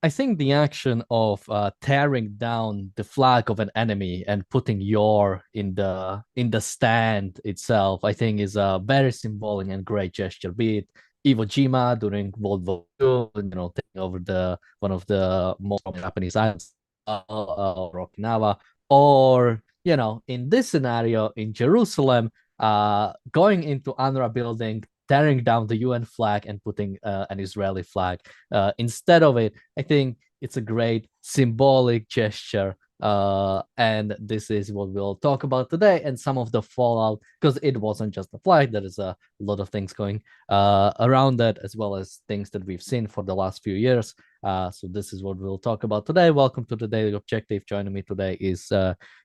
I think the action of tearing down the flag of an enemy and putting your in the stand itself, I think, is a very symbolic and great gesture. Be it Iwo Jima during World War II, taking over the one of the most Japanese islands, or Okinawa, or in this scenario in Jerusalem, going into UNRWA building, tearing down the UN flag and putting an Israeli flag instead of it. I think it's a great symbolic gesture. And this is what we'll talk about today and some of the fallout, because it wasn't just the flag. There is a lot of things going around that, as well as things that we've seen for the last few years. So this is what we'll talk about today. Welcome to the Daily Objective. Joining me today is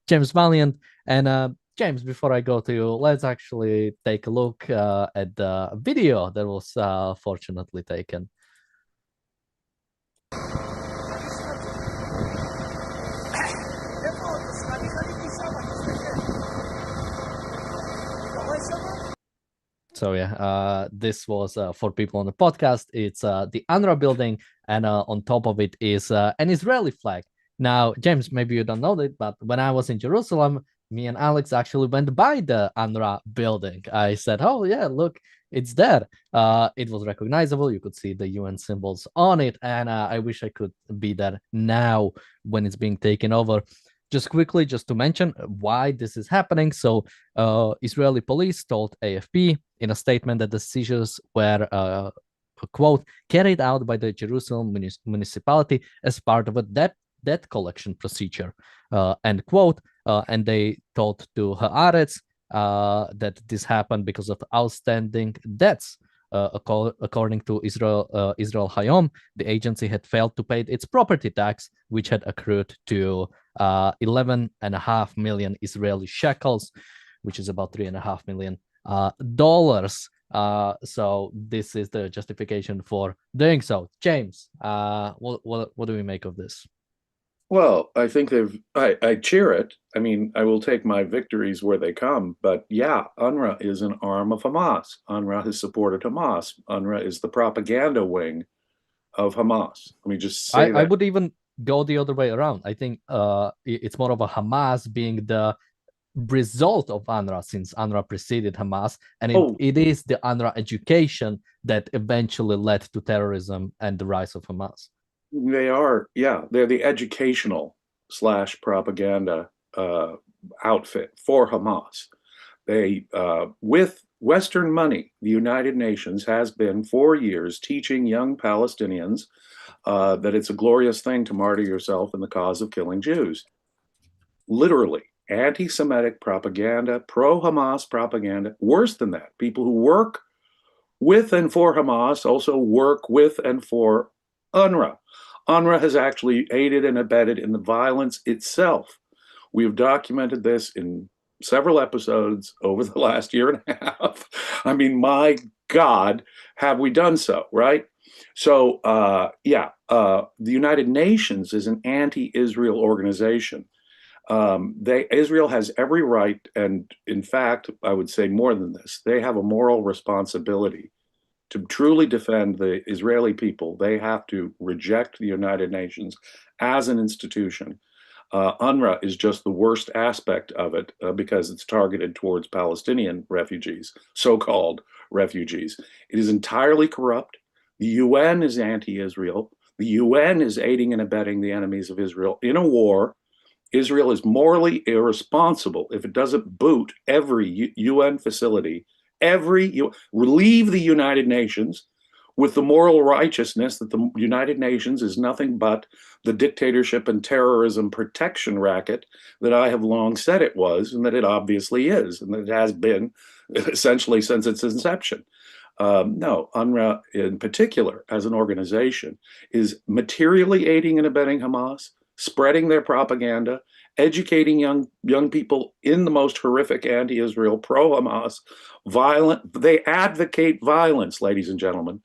James Valiant. And James, before I go to you, let's actually take a look at the video that was fortunately taken. So yeah, this was for people on the podcast. It's the UNRWA building, and on top of it is an Israeli flag. Now, James, maybe you don't know that, but when I was in Jerusalem, me and Alex actually went by the UNRWA building. I said, "Oh yeah, look, it's there." It was recognizable. You could see the UN symbols on it, and I wish I could be there now when it's being taken over. Just quickly, just to mention why this is happening. So, Israeli police told AFP in a statement that the seizures were, quote, carried out by the Jerusalem municipality as part of a debt collection procedure, end quote. And they told to Haaretz that this happened because of outstanding debts. According to Israel Hayom, the agency had failed to pay its property tax, which had accrued to 11.5 million Israeli shekels, which is about $3.5 million dollars. So this is the justification for doing so. James, what do we make of this? Well, I think I cheer it. I mean, I will take my victories where they come. But yeah, UNRWA is an arm of Hamas. UNRWA has supported Hamas. UNRWA is the propaganda wing of Hamas. Let me just say I that. would even go the other way around. I think it's more of a Hamas being the result of UNRWA, since UNRWA preceded Hamas, and Oh, it is the UNRWA education that eventually led to terrorism and the rise of Hamas. they are, yeah, they're the educational slash propaganda outfit for Hamas. They, with Western money, the United Nations has been for years teaching young Palestinians that it's a glorious thing to martyr yourself in the cause of killing Jews. Literally, anti Semitic propaganda, pro Hamas propaganda. Worse than that, people who work with and for Hamas also work with and for UNRWA. UNRWA has actually aided and abetted in the violence itself. We've documented this in several episodes over the last year and a half. I mean, my God, have we done so, right? So, the United Nations is an anti-Israel organization. Israel has every right, and in fact, I would say more than this, they have a moral responsibility to truly defend the Israeli people. They have to reject the United Nations as an institution. UNRWA is just the worst aspect of it because it's targeted towards Palestinian refugees, so-called refugees. It is entirely corrupt. The UN is anti-Israel. The UN is aiding and abetting the enemies of Israel in a war. Israel is morally irresponsible if it doesn't boot every UN facility, relieve the United Nations with the moral righteousness that the United Nations is nothing but the dictatorship and terrorism protection racket that I have long said it was, and that it obviously is, and that it has been essentially since its inception. No, UNRWA in particular, as an organization, is materially aiding and abetting Hamas, spreading their propaganda, educating young people in the most horrific anti-Israel, pro-Hamas, violent. They advocate violence, ladies and gentlemen.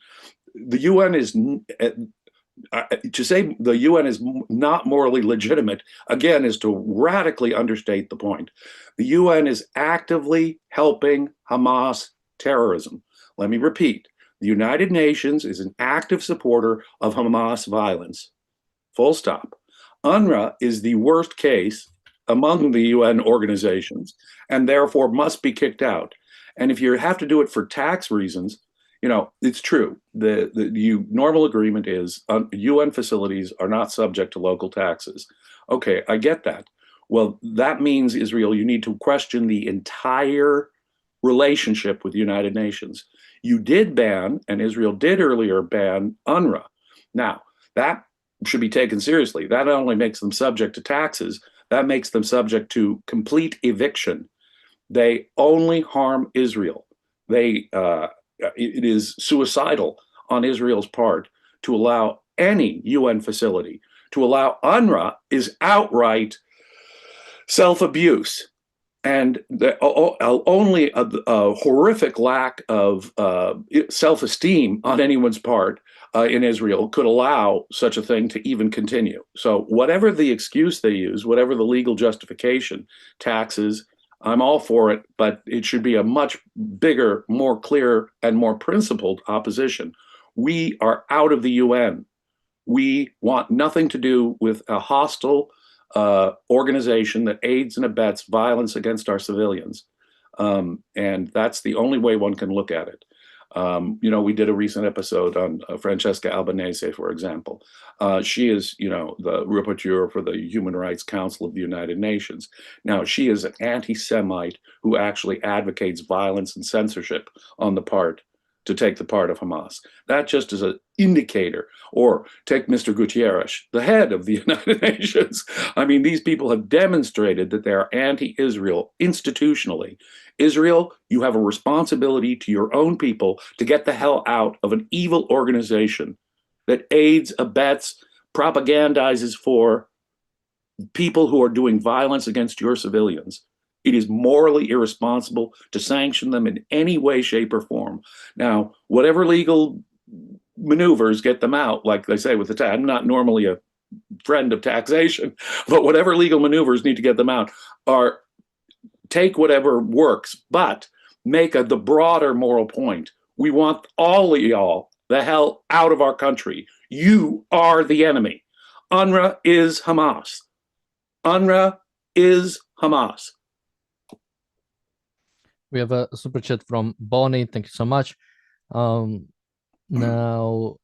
The UN is to say the UN is not morally legitimate, again, is to radically understate the point. The UN is actively helping Hamas terrorism. Let me repeat. The United Nations is an active supporter of Hamas violence. full stop. UNRWA is the worst case among the UN organizations and therefore must be kicked out. And if you have to do it for tax reasons, it's true. The normal agreement is UN facilities are not subject to local taxes. Okay, I get that. Well, that means, Israel, you need to question the entire relationship with the United Nations. You did ban, and Israel did earlier ban UNRWA. Now, that should be taken seriously. That not only makes them subject to taxes, that makes them subject to complete eviction. They only harm Israel. It is suicidal on Israel's part to allow any UN facility. To allow UNRWA is outright self-abuse. And only a horrific lack of self-esteem on anyone's part in Israel could allow such a thing to even continue. So whatever the excuse they use, whatever the legal justification, taxes, I'm all for it, but it should be a much bigger, more clear, and more principled opposition. We are out of the UN. We want nothing to do with a hostile organization that aids and abets violence against our civilians. And that's the only way one can look at it. We did a recent episode on Francesca Albanese, for example. She is, the rapporteur for the Human Rights Council of the United Nations. Now, she is an anti-Semite who actually advocates violence and censorship to take the part of Hamas. That just is an indicator. Or take Mr. Gutierrez, the head of the United Nations. I mean, these people have demonstrated that they are anti-Israel institutionally. Israel, you have a responsibility to your own people to get the hell out of an evil organization that aids, abets, propagandizes for people who are doing violence against your civilians. It is morally irresponsible to sanction them in any way, shape, or form. Now, whatever legal maneuvers get them out, like they say with the tax, I'm not normally a friend of taxation, but whatever legal maneuvers need to get them out are take whatever works, but make the broader moral point. We want all of y'all the hell out of our country. You are the enemy. UNRWA is Hamas. UNRWA is Hamas. We have a super chat from Bonnie. Thank you so much. Now,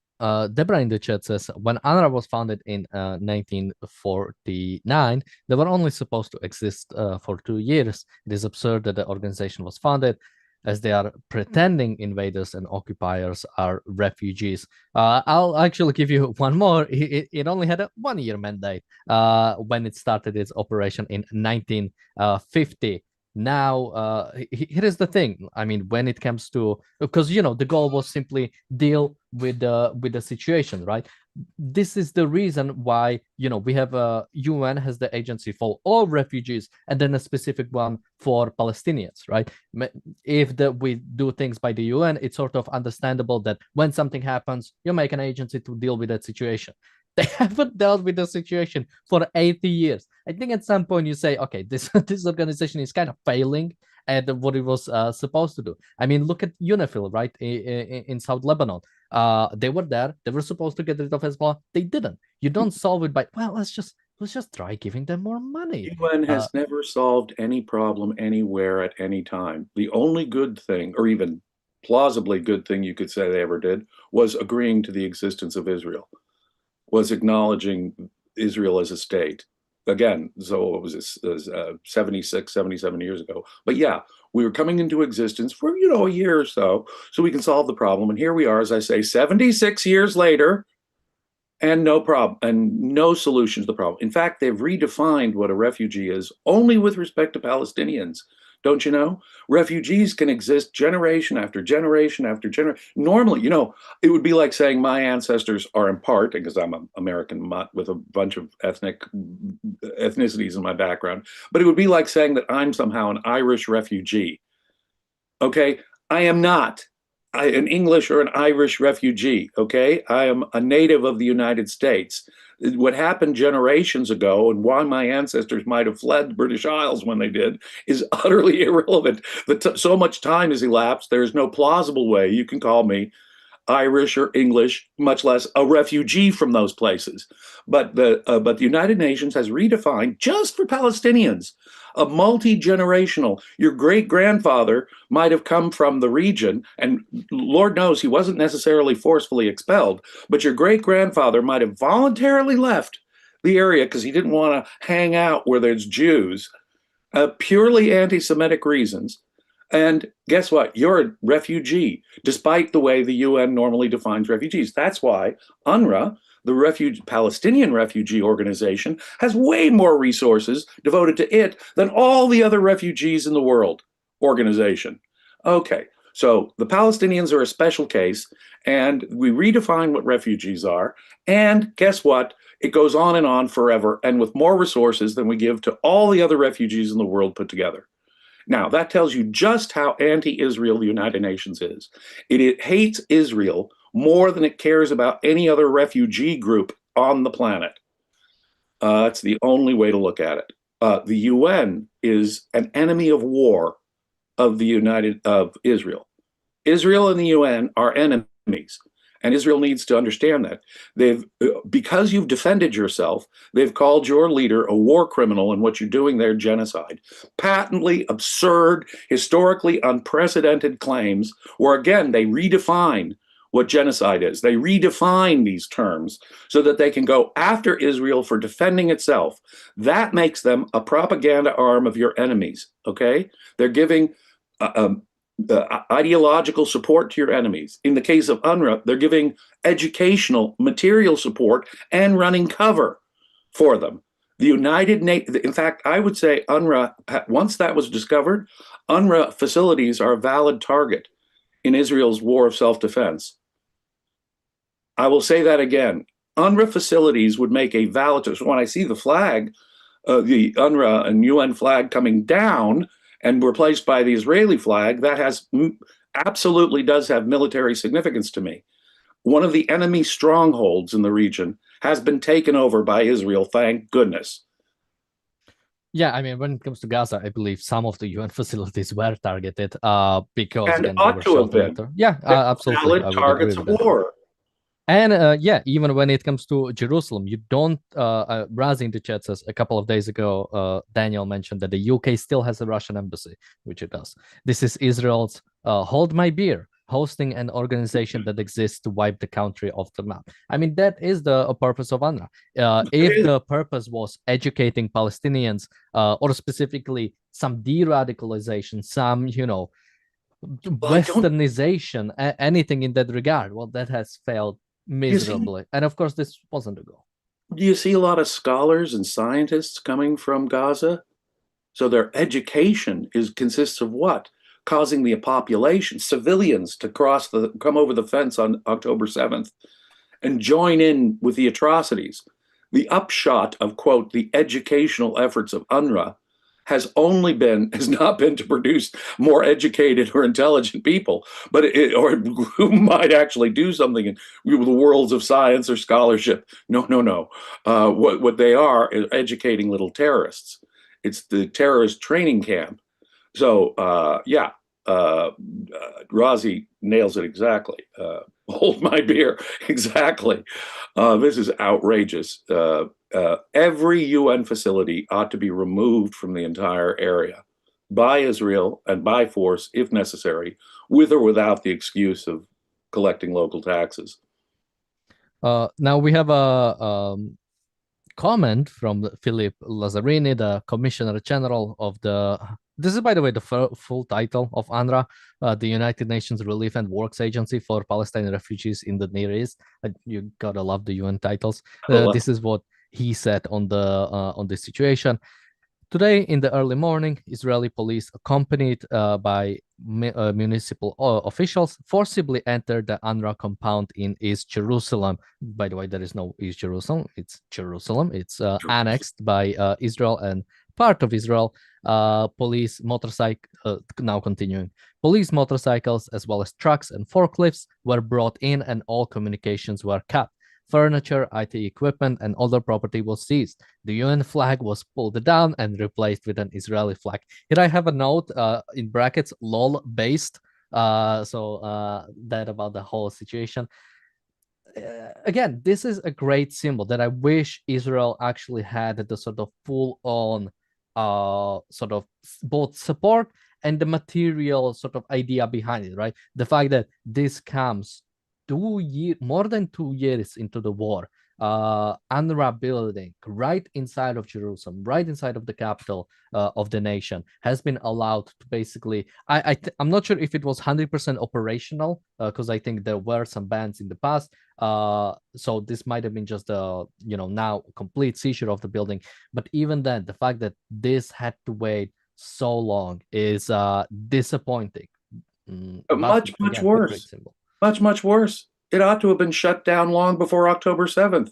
Deborah in the chat says, when UNRWA was founded in 1949, they were only supposed to exist for 2 years. It is absurd that the organization was founded as they are pretending invaders and occupiers are refugees. I'll actually give you one more. It only had a 1-year mandate when it started its operation in 1950. Now, here is the thing. I mean, when it comes to, because, the goal was simply deal with the situation, right? This is the reason why, we have UN has the agency for all refugees and then a specific one for Palestinians, right? If we do things by the UN, it's sort of understandable that when something happens, you make an agency to deal with that situation. They haven't dealt with the situation for 80 years. I think at some point you say, okay, this organization is kind of failing at what it was supposed to do. I mean, look at UNIFIL, right, in South Lebanon. They were there. They were supposed to get rid of Hezbollah. They didn't. You don't solve it by, well, let's just try giving them more money. UN has never solved any problem anywhere at any time. The only good thing, or even plausibly good thing you could say they ever did, was agreeing to the existence of Israel. Was acknowledging Israel as a state. Again, so what was this, 76, 77 years ago. But yeah, we were coming into existence for, a year or so we can solve the problem. And here we are, as I say, 76 years later, and no problem, and no solution to the problem. In fact, they've redefined what a refugee is only with respect to Palestinians. Don't you know? Refugees can exist generation after generation after generation. Normally, it would be like saying my ancestors are in part, because I'm an American mutt with a bunch of ethnicities in my background, but it would be like saying that I'm somehow an Irish refugee. Okay? I am not an English or an Irish refugee. Okay? I am a native of the United States. What happened generations ago and why my ancestors might have fled the British Isles when they did is utterly irrelevant. So much time has elapsed. There's no plausible way you can call me Irish or English, much less a refugee from those places. But the United Nations has redefined, just for Palestinians, a multi-generational. Your great grandfather might have come from the region, and Lord knows he wasn't necessarily forcefully expelled, but your great grandfather might have voluntarily left the area because he didn't want to hang out where there's Jews, purely anti-Semitic reasons. And guess what? You're a refugee, despite the way the UN normally defines refugees. That's why UNRWA, the Palestinian refugee organization, has way more resources devoted to it than all the other refugees in the world organization. Okay, so the Palestinians are a special case, and we redefine what refugees are. And guess what? It goes on and on forever, and with more resources than we give to all the other refugees in the world put together. Now, that tells you just how anti-Israel the United Nations is. It hates Israel more than it cares about any other refugee group on the planet. It's the only way to look at it. The UN is an enemy of war of Israel. Israel and the UN are enemies. And Israel needs to understand that. Because you've defended yourself, they've called your leader a war criminal, and what you're doing there, genocide. Patently absurd, historically unprecedented claims where, again, they redefine what genocide is. They redefine these terms so that they can go after Israel for defending itself. That makes them a propaganda arm of your enemies, okay? They're giving ideological support to your enemies. In the case of UNRWA, they're giving educational, material support and running cover for them. The United Nations, in fact, I would say UNRWA, once that was discovered, UNRWA facilities are a valid target in Israel's war of self-defense. I will say that again. UNRWA facilities would make a valid, so when I see the flag, the UNRWA and UN flag coming down, and replaced by the Israeli flag, that absolutely does have military significance to me. One of the enemy strongholds in the region has been taken over by Israel, thank goodness. Yeah, I mean, when it comes to Gaza, I believe some of the UN facilities were targeted because And again, ought to have been. Yeah, absolutely. Valid targets of war. And yeah, even when it comes to Jerusalem, you don't. Raz in the chat says a couple of days ago, Daniel mentioned that the UK still has a Russian embassy, which it does. This is Israel's Hold My Beer, hosting an organization that exists to wipe the country off the map. I mean, that is the purpose of UNRWA. If the purpose was educating Palestinians, or specifically some de-radicalization, some, westernization, anything in that regard, well, that has failed miserably. And of course, this wasn't the goal. Do you see a lot of scholars and scientists coming from Gaza? So their education consists of what? Causing the population, civilians, to come over the fence on October 7th and join in with the atrocities. The upshot of, quote, the educational efforts of UNRWA has not been to produce more educated or intelligent people, but or who might actually do something in the worlds of science or scholarship. No. What they are is educating little terrorists. It's the terrorist training camp. So yeah, Razi nails it exactly. Hold my beer, exactly. This is outrageous. Every UN facility ought to be removed from the entire area by Israel and by force, if necessary, with or without the excuse of collecting local taxes. Now we have a comment from Philip Lazzarini, the Commissioner General of this is, by the way, the full title of UNRWA, the United Nations Relief and Works Agency for Palestinian Refugees in the Near East. You gotta love the UN titles. This is what he said on this situation. Today, in the early morning, Israeli police, accompanied by municipal officials, forcibly entered the UNRWA compound in East Jerusalem. By the way, there is no East Jerusalem. It's Jerusalem. It's annexed by Israel and part of Israel. Police motorcycle, now continuing. Police motorcycles, as well as trucks and forklifts, were brought in, and all communications were cut. Furniture, IT equipment, and other property was seized. The UN flag was pulled down and replaced with an Israeli flag. Here I have a note in brackets, lol based. That about the whole situation. Again, this is a great symbol that I wish Israel actually had the sort of full on sort of both support and the material sort of idea behind it, right? The fact that this comes more than 2 years into the war, UNRWA building right inside of Jerusalem, right inside of the capital of the nation, has been allowed to basically. I'm not sure if it was 100% operational because I think there were some bans in the past. So this might have been just a now complete seizure of the building. But even then, the fact that this had to wait so long is disappointing. But Much, much again, a great worse. symbol. Much, much worse. It ought to have been shut down long before October 7th.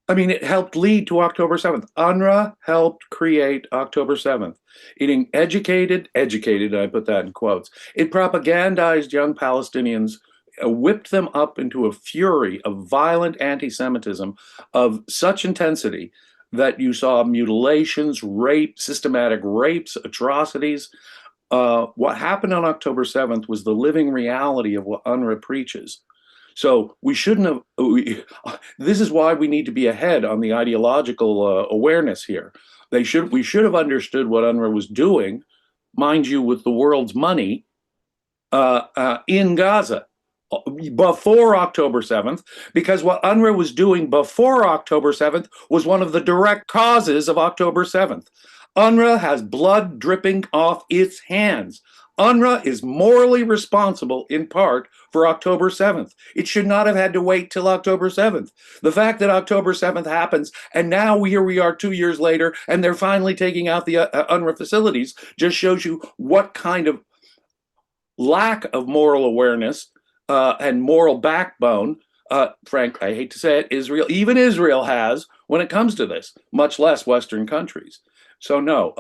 I mean, it helped lead to October 7th. UNRWA helped create October 7th. It educated, I put that in quotes. It propagandized young Palestinians, whipped them up into a fury of violent anti-Semitism of such intensity that you saw mutilations, rape, systematic rapes, atrocities. What happened on October 7th was the living reality of what UNRWA preaches. So we shouldn't have. This is why we need to be ahead on the ideological awareness here. We should have understood what UNRWA was doing, mind you, with the world's money in Gaza before October 7th, because what UNRWA was doing before October 7th was one of the direct causes of October 7th. UNRWA has blood dripping off its hands. UNRWA is morally responsible in part for October 7th. It should not have had to wait till October 7th. The fact that October 7th happens, and now here we are 2 years later, and they're finally taking out the UNRWA facilities, just shows you what kind of lack of moral awareness and moral backbone, Frank, I hate to say it, even Israel has when it comes to this, much less Western countries. So no,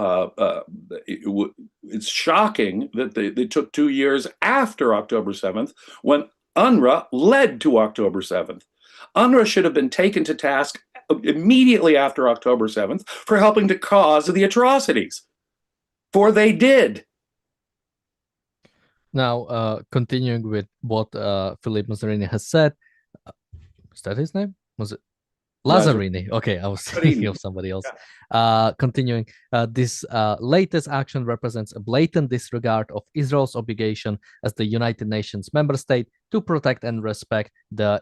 it's shocking that they took 2 years after October 7th when UNRWA led to October 7th. UNRWA should have been taken to task immediately after October 7th for helping to cause the atrocities, for they did. Now, continuing with what Philippe Mazzarini has said, is that his name? Was it? Lazzarini. Okay, I was thinking of somebody else. Yeah. Continuing, this latest action represents a blatant disregard of Israel's obligation as the United Nations member state to protect and respect the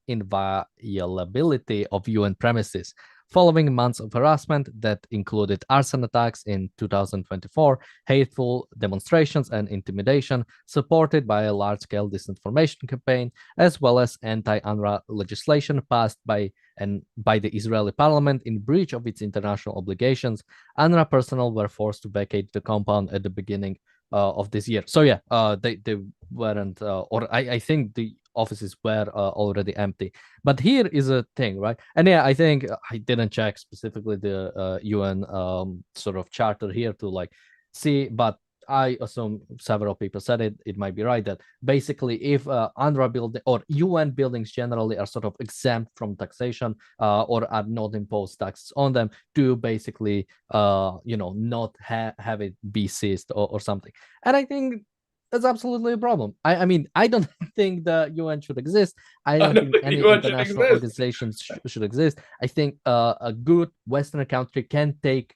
inviolability of UN premises. Following months of harassment that included arson attacks in 2024, hateful demonstrations and intimidation, supported by a large-scale disinformation campaign, as well as anti-UNRWA legislation passed by the Israeli parliament in breach of its international obligations, UNRWA personnel were forced to vacate the compound at the beginning of this year. So yeah, they weren't, or I think the offices were already empty. But here is a thing, right? And yeah, I think I didn't check specifically the UN sort of charter here to like see, but I assume several people said it. It might be right that basically, if UNRWA building or UN buildings generally are sort of exempt from taxation or are not imposed taxes on them, to basically, not have it be seized or something. And I think that's absolutely a problem. I mean, I don't think the UN should exist. I don't think any international organizations should exist. I think a good Western country can take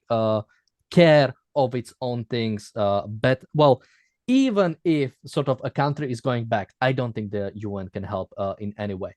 care of its own things well, even if sort of a country is going back, I don't think the UN can help in any way.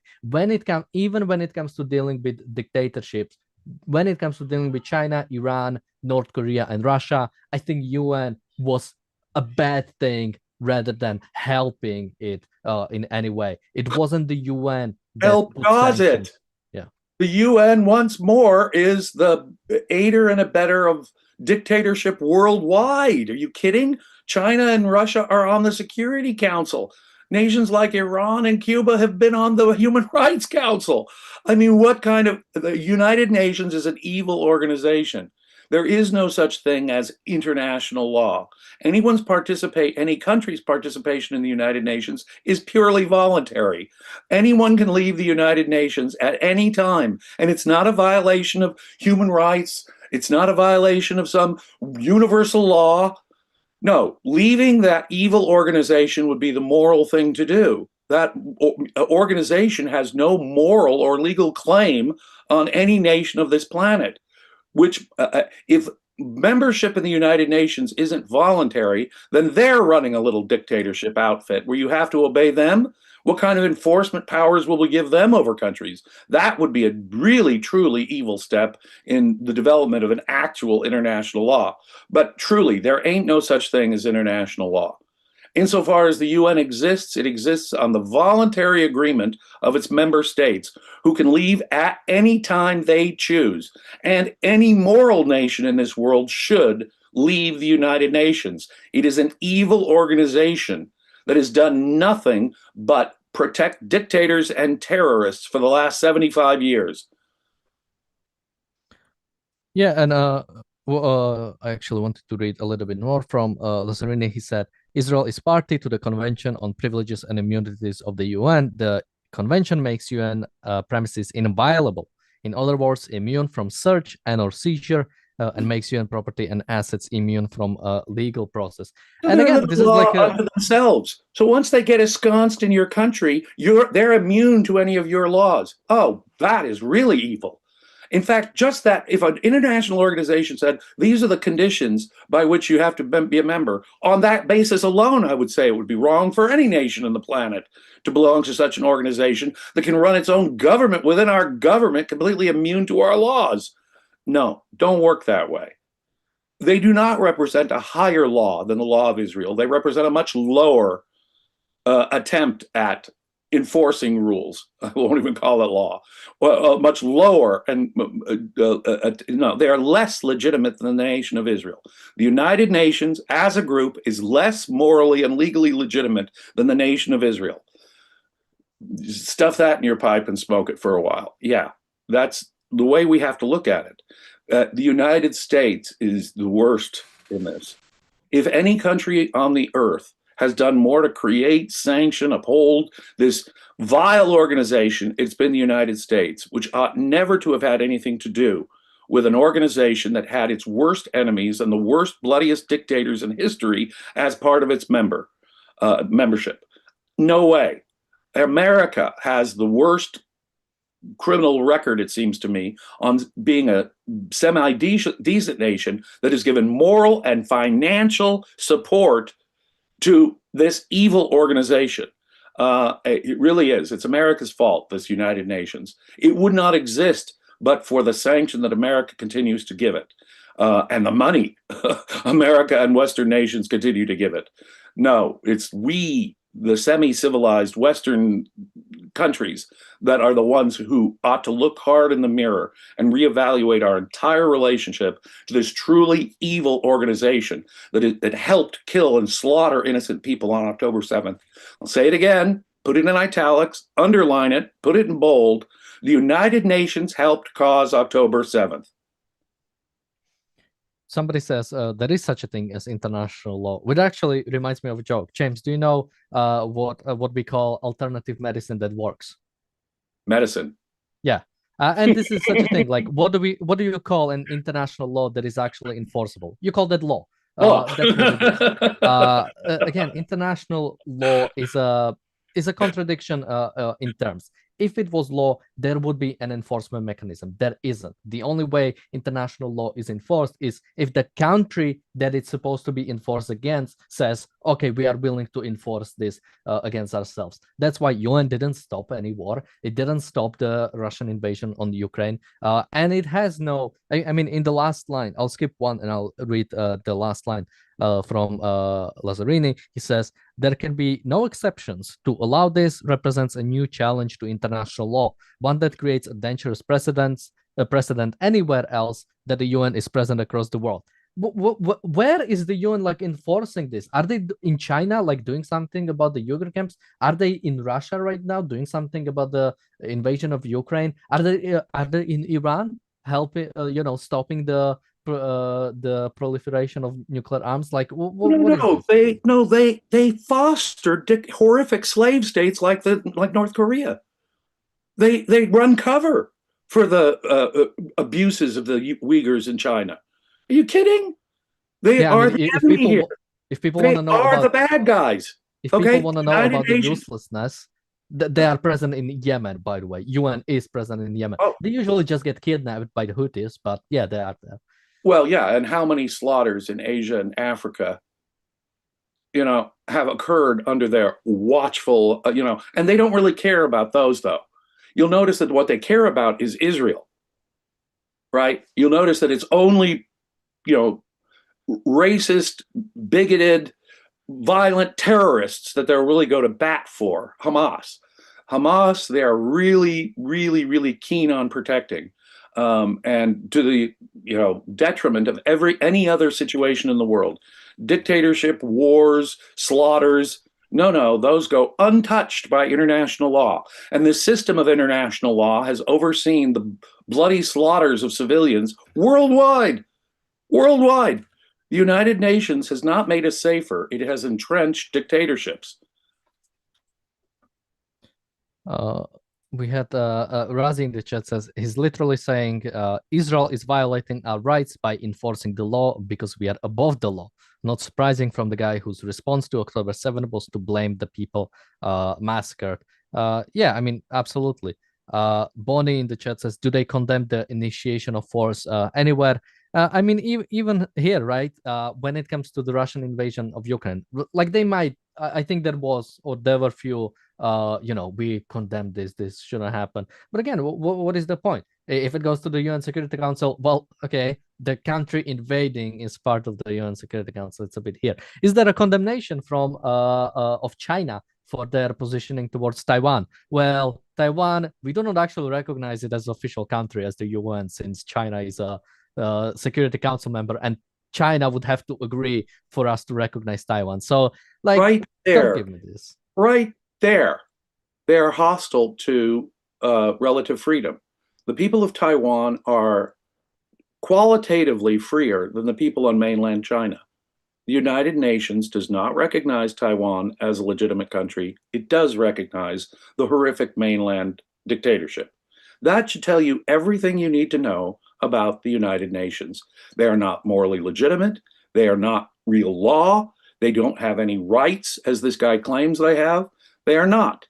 Even when it comes to dealing with dictatorships, when it comes to dealing with China, Iran, North Korea, and Russia, I think UN was a bad thing rather than helping it in any way. It wasn't the UN that help cause it. Yeah. The UN once more is the aider and abettor of dictatorship worldwide. Are you kidding? China and Russia are on the Security Council. Nations like Iran and Cuba have been on the Human Rights Council. I mean, what kind of... The United Nations is an evil organization. There is no such thing as international law. Any country's participation in the United Nations is purely voluntary. Anyone can leave the United Nations at any time, and it's not a violation of human rights. It's not a violation of some universal law. No, leaving that evil organization would be the moral thing to do. That organization has no moral or legal claim on any nation of this planet, which, if membership in the United Nations isn't voluntary, then they're running a little dictatorship outfit where you have to obey them. What kind of enforcement powers will we give them over countries? That would be a really, truly evil step in the development of an actual international law. But truly, there ain't no such thing as international law. Insofar as the UN exists, it exists on the voluntary agreement of its member states who can leave at any time they choose. And any moral nation in this world should leave the United Nations. It is an evil organization that has done nothing but protect dictators and terrorists for the last 75 years. Yeah, and I actually wanted to read a little bit more from Lazzarini. He said, Israel is party to the Convention on Privileges and Immunities of the UN. The convention makes UN premises inviolable. In other words, immune from search and or seizure, and makes UN property and assets immune from legal process. So And again, this is like unto themselves. So once they get ensconced in your country, they're immune to any of your laws. Oh, that is really evil. In fact, just that, if an international organization said, these are the conditions by which you have to be a member, on that basis alone, I would say it would be wrong for any nation on the planet to belong to such an organization that can run its own government within our government, completely immune to our laws. No, don't work that way. They do not represent a higher law than the law of Israel. They represent a much lower attempt at enforcing rules. I won't even call it law. Well, much lower, and no, they are less legitimate than the nation of Israel. The United Nations, as a group, is less morally and legally legitimate than the nation of Israel. Stuff that in your pipe and smoke it for a while. Yeah, that's the way we have to look at it. The United States is the worst in this. If any country on the earth has done more to create, sanction, uphold this vile organization, it's been the United States, which ought never to have had anything to do with an organization that had its worst enemies and the worst, bloodiest dictators in history as part of its membership. No way. America has the worst criminal record, it seems to me, on being a semi-decent nation that has given moral and financial support to this evil organization. It really is. It's America's fault, this United Nations. It would not exist but for the sanction that America continues to give it, and the money America and Western nations continue to give it. No, it's we, the semi-civilized Western countries, that are the ones who ought to look hard in the mirror and reevaluate our entire relationship to this truly evil organization that helped kill and slaughter innocent people on October 7th. I'll say it again, put it in italics, underline it, put it in bold. The United Nations helped cause October 7th. Somebody says there is such a thing as international law, which actually reminds me of a joke. James, do you know what we call alternative medicine that works? Medicine. Yeah. And this is such a thing. Like, what do you call an international law that is actually enforceable? You call that law. That's what it is. Again, international law is a contradiction in terms. If it was law, there would be an enforcement mechanism. There isn't. The only way international law is enforced is if the country that it's supposed to be enforced against says, okay, we are willing to enforce this against ourselves. That's why UN didn't stop any war. It didn't stop the Russian invasion on Ukraine. And it has no, I mean, in the last line, I'll skip one and I'll read the last line from Lazzarini. He says, there can be no exceptions. To allow this represents a new challenge to international law, one that creates a dangerous precedent anywhere else that the UN is present across the world. Where is the UN like enforcing this? Are they in China like doing something about the Uyghur camps? Are they in Russia right now doing something about the invasion of Ukraine? Are they in Iran helping stopping the proliferation of nuclear arms? Like they foster horrific slave states like North Korea. They run cover for the abuses of the Uyghurs in China. Are you kidding? They are the enemy here. If people want They to know are the about bad guys. if people Okay, want to know United about the Nations. ruthlessness, they are present in Yemen, by the way. UN is present in Yemen. Oh, They usually just get kidnapped by the Houthis, but yeah, they are there. well, yeah, and how many slaughters in Asia and Africa, have occurred under their watchful, and they don't really care about those, though. You'll notice that what they care about is Israel, right? You'll notice that it's only, you know, racist, bigoted, violent terrorists that they'll really go to bat for. Hamas, they are really, really, really keen on protecting, and to the detriment of any other situation in the world. Dictatorship, wars, slaughters. No, no, those go untouched by international law. And this system of international law has overseen the bloody slaughters of civilians worldwide. Worldwide. The United Nations has not made us safer. It has entrenched dictatorships. Uh, we had Razi in the chat says he's literally saying Israel is violating our rights by enforcing the law because we are above the law. Not surprising from the guy whose response to October 7 was to blame the people massacred. Yeah, I mean, absolutely. Bonnie in the chat says, do they condemn the initiation of force anywhere? I mean, even here, right? When it comes to the Russian invasion of Ukraine, like they might, I think there was, or there were few, we condemn this shouldn't happen. But again, what is the point? If it goes to the UN Security Council, well, okay, the country invading is part of the UN Security Council. It's a bit here. Is there a condemnation from of China for their positioning towards Taiwan? Well, Taiwan, we do not actually recognize it as an official country as the UN, since China is a Security Council member, and China would have to agree for us to recognize Taiwan. So, like, right don't there, give me this. right there, they're hostile to relative freedom. The people of Taiwan are qualitatively freer than the people on mainland China. The United Nations does not recognize Taiwan as a legitimate country. It does recognize the horrific mainland dictatorship. That should tell you everything you need to know about the United Nations. They are not morally legitimate. They are not real law. They don't have any rights, as this guy claims they have. They are not.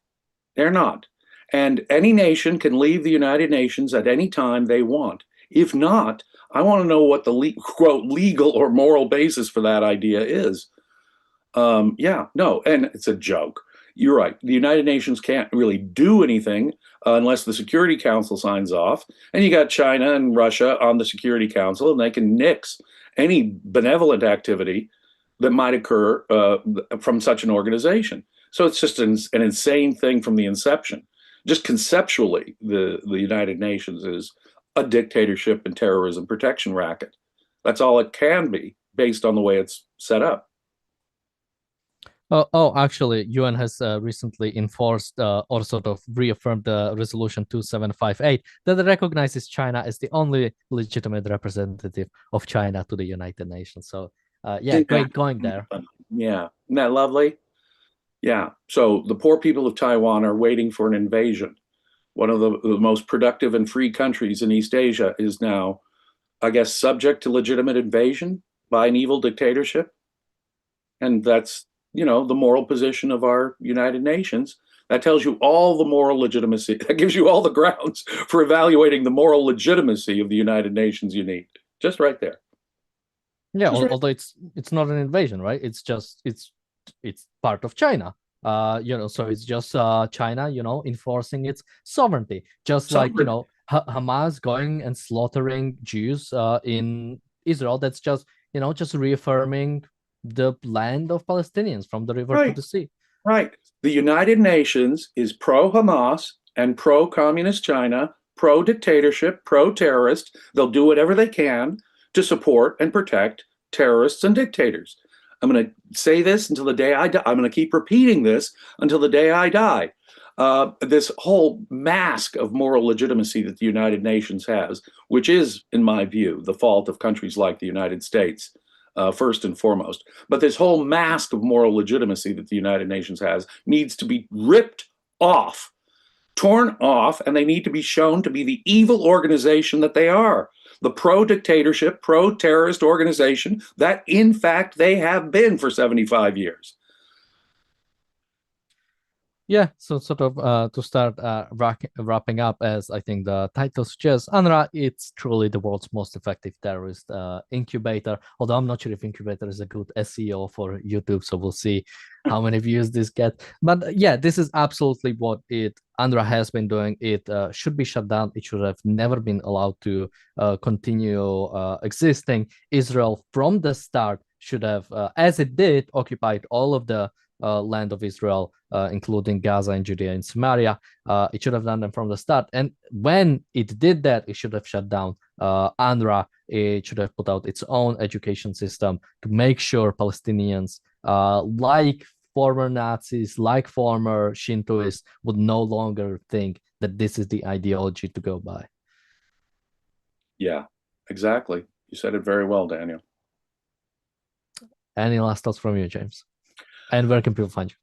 They're not. And any nation can leave the United Nations at any time they want. If not, I want to know what the quote legal or moral basis for that idea is. Yeah, no, and it's a joke. You're right. The United Nations can't really do anything unless the Security Council signs off. And you got China and Russia on the Security Council, and they can nix any benevolent activity that might occur from such an organization. So it's just an insane thing from the inception. Just conceptually, the United Nations is a dictatorship and terrorism protection racket. That's all it can be based on the way it's set up. Actually, UN has recently enforced or sort of reaffirmed the resolution 2758 that recognizes China as the only legitimate representative of China to the United Nations. So, yeah, great going there. Yeah, isn't that lovely? Yeah. So the poor people of Taiwan are waiting for an invasion. One of the most productive and free countries in East Asia is now, I guess, subject to legitimate invasion by an evil dictatorship. And that's, the moral position of our United Nations. That tells you all the moral legitimacy. That gives you all the grounds for evaluating the moral legitimacy of the United Nations you need. Just right there. Yeah, although it's not an invasion, right? It's just it's part of China. So it's just China, enforcing its sovereignty, just like Hamas going and slaughtering Jews in Israel. That's just just reaffirming the land of Palestinians from the river to the sea. Right. The United Nations is pro-Hamas and pro-communist China, pro-dictatorship, pro-terrorist. They'll do whatever they can to support and protect terrorists and dictators. I'm going to say this until the day I die. I'm going to keep repeating this until the day I die. This whole mask of moral legitimacy that the United Nations has, which is, in my view, the fault of countries like the United States, first and foremost. But this whole mask of moral legitimacy that the United Nations has needs to be ripped off, torn off, and they need to be shown to be the evil organization that they are. the pro-dictatorship, pro-terrorist organization that, in fact, they have been for 75 years. Yeah, so sort of to start wrapping up, as I think the title suggests, UNRWA, it's truly the world's most effective terrorist incubator. Although I'm not sure if incubator is a good SEO for YouTube, so we'll see how many views this gets. But yeah, this is absolutely what UNRWA has been doing. It should be shut down. It should have never been allowed to continue existing. Israel, from the start, should have, as it did, occupied all of the land of Israel, including Gaza and Judea and Samaria. It should have done them from the start. And when it did that, it should have shut down UNRWA. It should have put out its own education system to make sure Palestinians, like former Nazis, like former Shintoists, would no longer think that this is the ideology to go by. Yeah, exactly. You said it very well, Daniel. Any last thoughts from you, James? And where can people find you?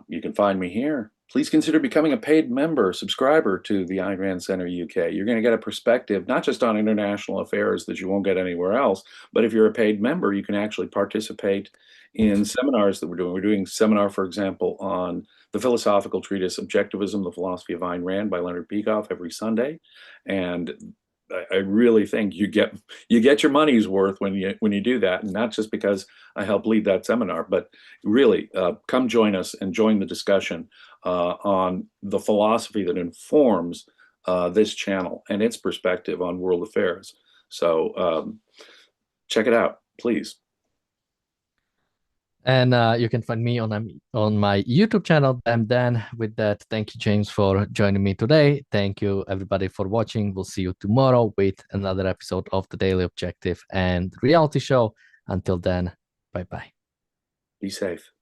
You can find me here. Please consider becoming a paid member, subscriber to the Ayn Rand Center UK. You're going to get a perspective, not just on international affairs that you won't get anywhere else, but if you're a paid member, you can actually participate in seminars that we're doing. We're doing a seminar, for example, on the philosophical treatise Objectivism, the Philosophy of Ayn Rand by Leonard Peikoff every Sunday. And I really think you get your money's worth when you do that, and not just because I help lead that seminar, but really come join us and join the discussion on the philosophy that informs this channel and its perspective on world affairs. So check it out, please. And you can find me on my YouTube channel. And then with that, thank you, James, for joining me today. Thank you, everybody, for watching. We'll see you tomorrow with another episode of the Daily Objective and Reality Show. Until then, bye-bye. Be safe.